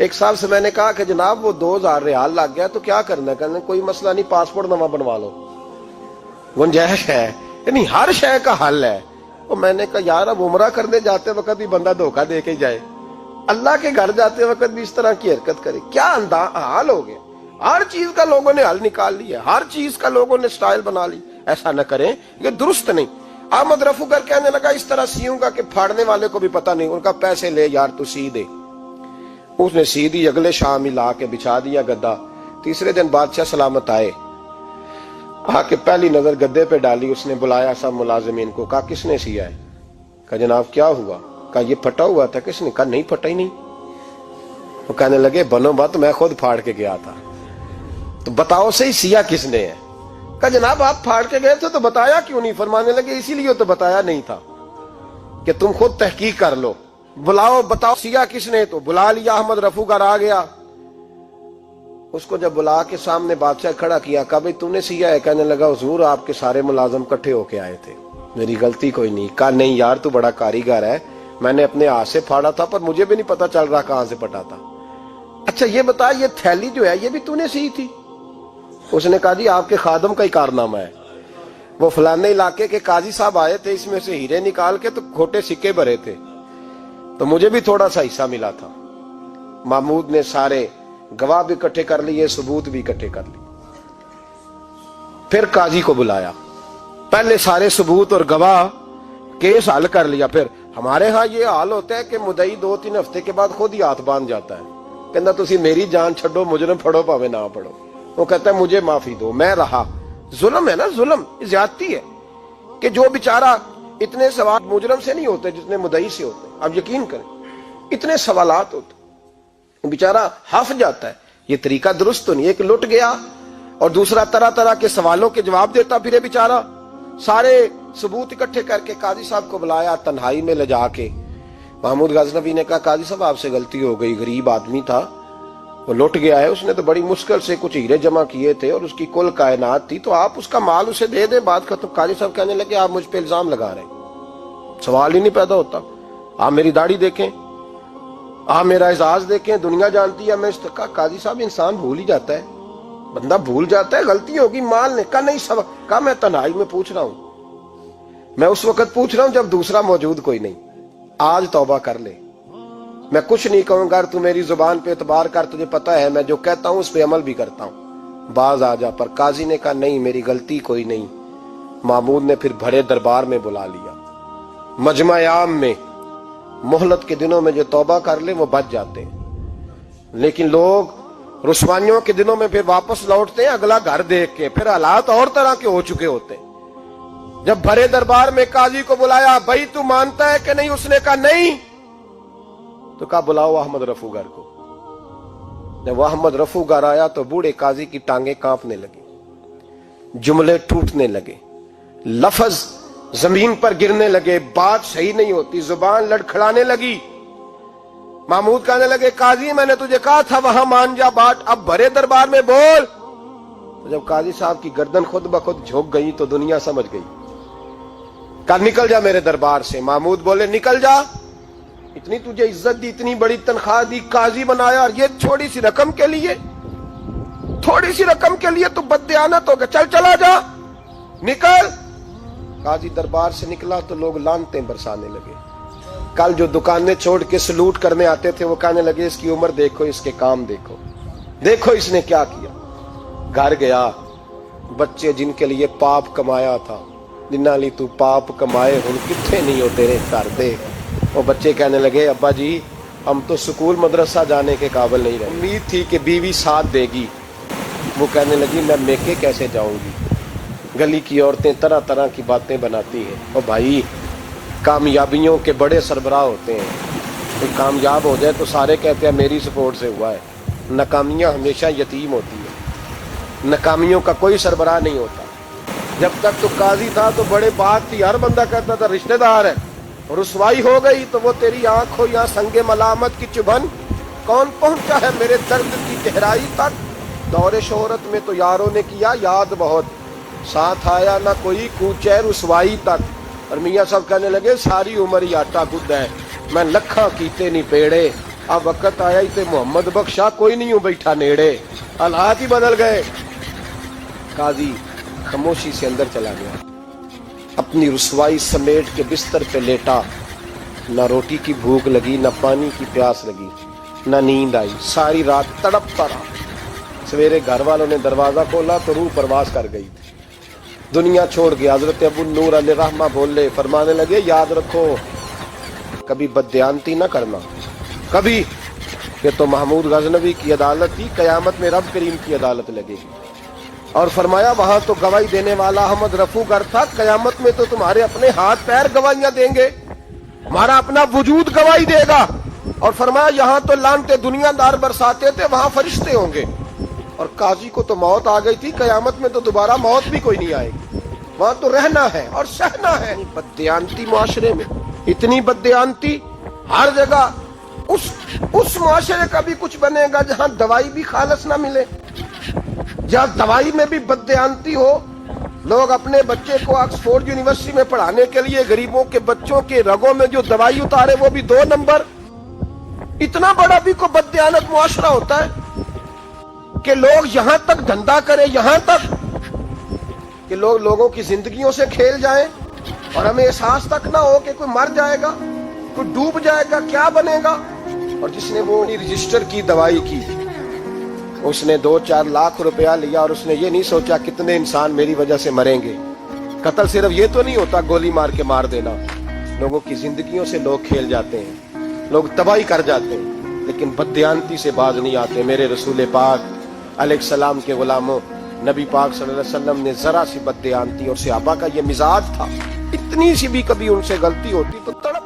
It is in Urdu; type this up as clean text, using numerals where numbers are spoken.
ایک صاحب سے میں نے کہا کہ جناب وہ 2000 ریال لگ گیا تو کیا کرنا ہے؟ کہنے کوئی مسئلہ نہیں، پاسپورٹ نواں بنوا لو، گنجائش ہے، یعنی ہر شے کا حل ہے۔ اور میں نے کہا یار اب عمرہ کرنے جاتے وقت بھی بندہ دھوکہ دے کے جائے، اللہ کے گھر جاتے وقت بھی اس طرح کی حرکت کرے، کیا حال ہو گیا؟ ہر چیز کا لوگوں نے حل نکال لیا، ہر چیز کا لوگوں نے سٹائل بنا لی۔ ایسا نہ کریں، یہ درست نہیں۔ احمد رفو گر کہنے لگا اس طرح سیوں گا کہ پھاڑنے والے کو بھی پتہ نہیں۔ ان کا پیسے لے یار تو سی دے۔ اس نے سی دی، اگلے شام ہی لا کے بچھا دیا گدا۔ تیسرے دن بادشاہ سلامت آئے، آ کے پہلی نظر گدے پہ ڈالی، اس نے بلایا سب ملازمین کو، کہا کس نے سیا ہے؟ کہا جناب کیا ہوا؟ کہا یہ پھٹا ہوا تھا۔ کس نے؟ کہا نہیں پھٹا ہی نہیں۔ وہ کہنے لگے بنو بات، میں خود پھاڑ کے گیا تھا، تو بتاؤ صحیح سیا کس نے ہے؟ کہا جناب آپ پھاڑ کے گئے تھے تو بتایا کیوں نہیں؟ فرمانے لگے اسی لیے تو بتایا نہیں تھا کہ تم خود تحقیق کر لو، بلاؤ بتاؤ سیا کس نے۔ تو بلا لیا، احمد رفو گر آ گیا۔ اس کو جب بلا کے سامنے بادشاہ کھڑا کیا، کہا بھئی تو نے سیا ہے؟ کہنے لگا حضور آپ کے سارے ملازم کٹھے ہو کے آئے تھے، میری غلطی کوئی نہیں۔ کہا نہیں یار تو بڑا کاریگر ہے، میں نے اپنے ہاتھ سے پھاڑا تھا پر مجھے بھی نہیں پتا چل رہا کہاں سے پھٹا تھا۔ اچھا یہ بتا یہ تھیلی جو ہے یہ بھی تو نے سی تھی؟ اس نے کہا جی آپ کے خادم کا ہی کارنامہ ہے، وہ فلانے علاقے کے قاضی صاحب آئے تھے، اس میں سے ہیرے نکال کے تو کھوٹے سکے بھرے تھے، تو مجھے بھی تھوڑا سا حصہ ملا تھا۔ محمود نے سارے گواہ بھی اکٹھے کر لیے، ثبوت بھی اکٹھے کر لیے۔ پھر قاضی کو بلایا، پہلے سارے ثبوت اور گواہ کیس حل کر لیا۔ پھر ہمارے ہاں یہ حال ہوتا ہے کہ مدعی 2-3 ہفتے کے بعد خود ہی ہاتھ باندھ جاتا ہے، کہنا تسی میری جان چھڈو، مجرم پھڑو پاوے نہ پڑھو۔ وہ کہتا ہے مجھے معافی دو، میں رہا۔ ظلم ہے نا، ظلم زیادتی ہے کہ جو بیچارہ اتنے سوال مجرم سے نہیں ہوتے جتنے مدعی سے ہوتے ہیں۔ آپ یقین کریں اتنے سوالات ہوتے، بیچارہ ہف جاتا ہے۔ یہ طریقہ درست تو نہیں، ایک لٹ گیا اور دوسرا طرح طرح کے سوالوں کے جواب دیتا پھرے بیچارہ۔ سارے ثبوت اکٹھے کر کے قاضی صاحب کو بلایا تنہائی میں لے جا کے۔ محمود غزنوی نے کہا قاضی صاحب آپ سے غلطی ہو گئی، غریب آدمی تھا، وہ لٹ گیا ہے، اس نے تو بڑی مشکل سے کچھ ہیرے جمع کیے تھے اور اس کی کل کائنات تھی، تو آپ اس کا مال اسے دے دیں، بات ختم۔ قاضی صاحب کہنے لگے آپ مجھ پہ الزام لگا رہے ہیں، سوال ہی نہیں پیدا ہوتا۔ آپ میری داڑھی دیکھیں، آپ میرا اعزاز دیکھیں، دنیا جانتی ہے میں اس کا۔ قاضی صاحب انسان بھول ہی جاتا ہے، بندہ بھول جاتا ہے، غلطی ہوگی، مال نے کہا نہیں سب کہا میں تنہائی میں پوچھ رہا ہوں، میں اس وقت پوچھ رہا ہوں جب دوسرا موجود کوئی نہیں، آج توبہ کر لے، میں کچھ نہیں کہوں گا، تو میری زبان پہ اعتبار کر، تجھے پتا ہے میں جو کہتا ہوں اس پہ عمل بھی کرتا ہوں، باز آ جا۔ پر قاضی نے کہا نہیں میری غلطی کوئی نہیں۔ محمود نے پھر بڑے دربار میں بلا لیا، مجمع عام میں۔ مہلت کے دنوں میں جو توبہ کر لے وہ بچ جاتے ہیں، لیکن لوگ رسوائیوں کے دنوں میں پھر واپس لوٹتے ہیں اگلا گھر دیکھ کے، پھر حالات اور طرح کے ہو چکے ہوتے ہیں۔ جب بھرے دربار میں قاضی کو بلایا، بھائی تو مانتا ہے کہ نہیں؟ اس نے کہا نہیں۔ تو کہا بلاؤ احمد رفو گر کو۔ جب احمد رفو گر آیا تو بوڑھے قاضی کی ٹانگیں کانپنے لگی، جملے ٹوٹنے لگے، لفظ زمین پر گرنے لگے، بات صحیح نہیں ہوتی، زبان لڑکھڑانے لگی۔ محمود کہنے لگے قاضی میں نے تجھے کہا تھا وہاں مان جا بات، اب بھرے دربار میں بول۔ تو جب قاضی صاحب کی گردن خود بخود جھک گئی تو دنیا سمجھ گئی، کہا نکل جا میرے دربار سے۔ محمود بولے نکل جا، اتنی تجھے عزت دی، اتنی بڑی تنخواہ دی، قاضی بنایا، اور یہ تھوڑی سی رقم کے لیے، تھوڑی سی رقم کے لیے تو بددیانت ہو گیا، چل چلا جا، نکل۔ قاضی دربار سے نکلا تو لوگ لعنتیں برسانے لگے۔ کل جو دکانیں چھوڑ کے سلوٹ کرنے آتے تھے وہ کہنے لگے اس کی عمر دیکھو، اس کے کام دیکھو، دیکھو اس نے کیا کیا۔ گھر گیا، بچے جن کے لیے پاپ کمایا تھا، جنہاں لی تو پاپ کمائے ہن کتھے نہیں ہو تیرے گھر دے۔ وہ بچے کہنے لگے ابا جی ہم تو سکول مدرسہ جانے کے قابل نہیں رہے، امید تھی کہ بیوی ساتھ دے گی۔ وہ کہنے لگی میں میکے کیسے جاؤں گی، گلی کی عورتیں طرح طرح کی باتیں بناتی ہیں۔ اور بھائی کامیابیوں کے بڑے سربراہ ہوتے ہیں، کوئی کامیاب ہو جائے تو سارے کہتے ہیں میری سپورٹ سے ہوا ہے۔ ناکامیاں ہمیشہ یتیم ہوتی ہیں، ناکامیوں کا کوئی سربراہ نہیں ہوتا۔ جب تک تو قاضی تھا تو بڑے بات تھی، ہر بندہ کہتا تھا رشتہ دار ہے، رسوائی ہو گئی تو وہ تیری آنکھ ہو یا سنگ ملامت کی چبھن، کون پہنچا ہے میرے درد کی گہرائی تک۔ دور شہرت میں تو یاروں نے کیا یاد بہت، ساتھ آیا نہ کوئی کوچے رسوائی تک۔ اور میاں صاحب کہنے لگے ساری عمر ہی آٹا گڈ ہے، میں لکھاں کیتے نہیں پیڑے، اب وقت آیا ہی تے محمد بخشا کوئی نہیں ہوں بیٹھا نیڑے، حالات ہی بدل گئے۔ قاضی خاموشی سے اندر چلا گیا، اپنی رسوائی سمیٹ کے بستر پہ لیٹا۔ نہ روٹی کی بھوک لگی، نہ پانی کی پیاس لگی، نہ نیند آئی، ساری رات تڑپتا رہا۔ سویرے گھر والوں نے دروازہ کھولا تو روح پرواز کر گئی، دنیا چھوڑ گیا۔ حضرت ابو النور علیہ رحمہ بولے، فرمانے لگے یاد رکھو کبھی بددیانتی نہ کرنا، کبھی، کہ تو محمود غزنوی کی عدالت تھی، قیامت میں رب کریم کی عدالت لگے گی۔ اور فرمایا وہاں تو گواہی دینے والا احمد رفو گر تھا، قیامت میں تو تمہارے اپنے ہاتھ پیر گواہیاں دیں گے، ہمارا اپنا وجود گواہی دے گا۔ اور فرمایا یہاں تو لانتے دنیا دار برساتے تھے، وہاں فرشتے ہوں گے۔ اور قاضی کو تو موت آ گئی تھی، قیامت میں تو دوبارہ موت بھی کوئی نہیں آئے گی، وہاں تو رہنا ہے اور سہنا ہے۔ بددیانتی معاشرے میں، اتنی بددیانتی ہر جگہ۔ اس معاشرے کا بھی کچھ بنے گا جہاں دوائی بھی خالص نہ ملے، جہاں دوائی میں بھی بددیانتی ہو۔ لوگ اپنے بچے کو آکسفورڈ یونیورسٹی میں پڑھانے کے لیے غریبوں کے بچوں کے رگوں میں جو دوائی اتارے وہ بھی 2 نمبر۔ اتنا بڑا بھی کو بددیانت معاشرہ ہوتا ہے کہ لوگ یہاں تک دھندا کریں، یہاں تک کہ لوگ لوگوں کی زندگیوں سے کھیل جائیں اور ہمیں احساس تک نہ ہو کہ کوئی مر جائے گا، کوئی ڈوب جائے گا، کیا بنے گا۔ اور جس نے وہ رجسٹر کی دوائی کی، اس نے 2-4 لاکھ روپیہ لیا اور اس نے یہ نہیں سوچا کتنے انسان میری وجہ سے مریں گے۔ قتل صرف یہ تو نہیں ہوتا گولی مار کے مار دینا، لوگوں کی زندگیوں سے لوگ کھیل جاتے ہیں، لوگ تباہی کر جاتے ہیں، لیکن بددیانتی سے باز نہیں آتے۔ میرے رسول پاک علیہ السلام کے غلاموں، نبی پاک صلی اللہ علیہ وسلم نے ذرا سی بددیانتی، اور صحابہ کا یہ مزاج تھا، اتنی سی بھی کبھی ان سے غلطی ہوتی تو تڑپ